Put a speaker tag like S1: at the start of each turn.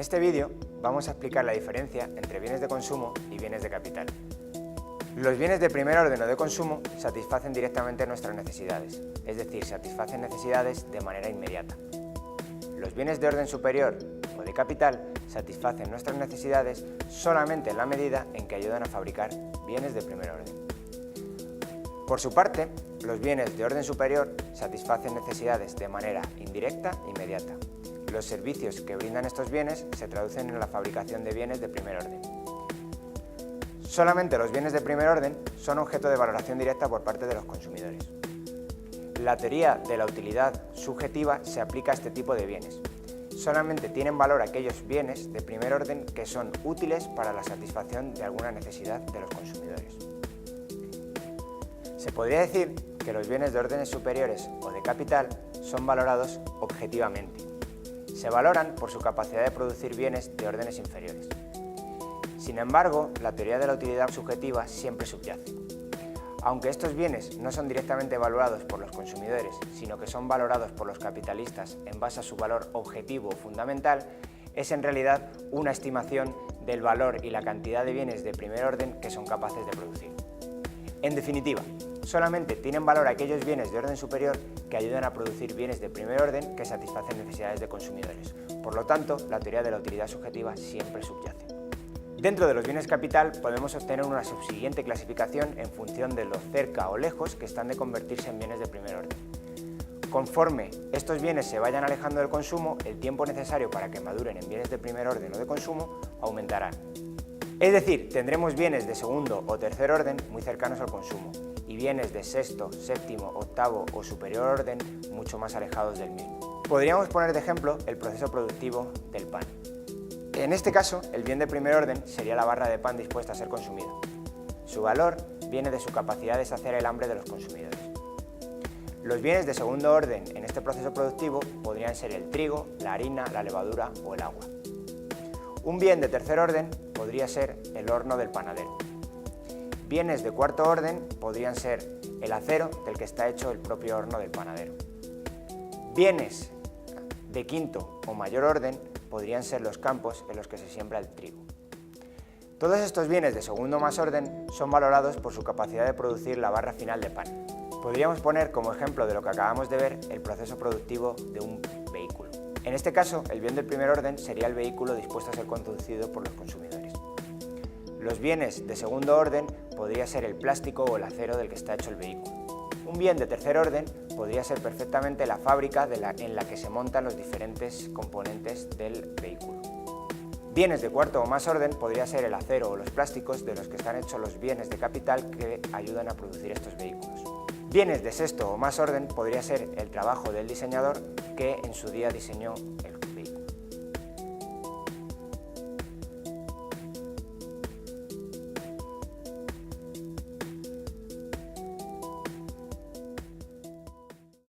S1: este vídeo vamos a explicar la diferencia entre bienes de consumo y bienes de capital. Los bienes de primer orden o de consumo satisfacen directamente nuestras necesidades, es decir, satisfacen necesidades de manera inmediata. Los bienes de orden superior o de capital satisfacen nuestras necesidades solamente en la medida en que ayudan a fabricar bienes de primer orden. Por su parte, los bienes de orden superior satisfacen necesidades de manera indirecta e inmediata. Los servicios que brindan estos bienes se traducen en la fabricación de bienes de primer orden. Solamente los bienes de primer orden son objeto de valoración directa por parte de los consumidores. La teoría de la utilidad subjetiva se aplica a este tipo de bienes. Solamente tienen valor aquellos bienes de primer orden que son útiles para la satisfacción de alguna necesidad de los consumidores. Se podría decir que los bienes de órdenes superiores o de capital son valorados objetivamente. Se valoran por su capacidad de producir bienes de órdenes inferiores. Sin embargo, la teoría de la utilidad subjetiva siempre subyace. Aunque estos bienes no son directamente evaluados por los consumidores, sino que son valorados por los capitalistas en base a su valor objetivo o fundamental, es en realidad una estimación del valor y la cantidad de bienes de primer orden que son capaces de producir. En definitiva, solamente tienen valor aquellos bienes de orden superior que ayudan a producir bienes de primer orden que satisfacen necesidades de consumidores. Por lo tanto, la teoría de la utilidad subjetiva siempre subyace. Dentro de los bienes capital podemos obtener una subsiguiente clasificación en función de lo cerca o lejos que están de convertirse en bienes de primer orden. Conforme estos bienes se vayan alejando del consumo, el tiempo necesario para que maduren en bienes de primer orden o de consumo aumentará. Es decir, tendremos bienes de segundo o tercer orden muy cercanos al consumo y bienes de sexto, séptimo, octavo o superior orden mucho más alejados del mismo. Podríamos poner de ejemplo el proceso productivo del pan. En este caso, el bien de primer orden sería la barra de pan dispuesta a ser consumida. Su valor viene de su capacidad de saciar el hambre de los consumidores. Los bienes de segundo orden en este proceso productivo podrían ser el trigo, la harina, la levadura o el agua. Un bien de tercer orden podría ser el horno del panadero. Bienes de cuarto orden podrían ser el acero del que está hecho el propio horno del panadero. Bienes de quinto o mayor orden podrían ser los campos en los que se siembra el trigo. Todos estos bienes de segundo más orden son valorados por su capacidad de producir la barra final de pan. Podríamos poner como ejemplo de lo que acabamos de ver el proceso productivo de un vehículo. En este caso, el bien del primer orden sería el vehículo dispuesto a ser conducido por los consumidores. Los bienes de segundo orden podría ser el plástico o el acero del que está hecho el vehículo. Un bien de tercer orden podría ser perfectamente la fábrica en la que se montan los diferentes componentes del vehículo. Bienes de cuarto o más orden podría ser el acero o los plásticos de los que están hechos los bienes de capital que ayudan a producir estos vehículos. Bienes de sexto o más orden podría ser el trabajo del diseñador que en su día diseñó el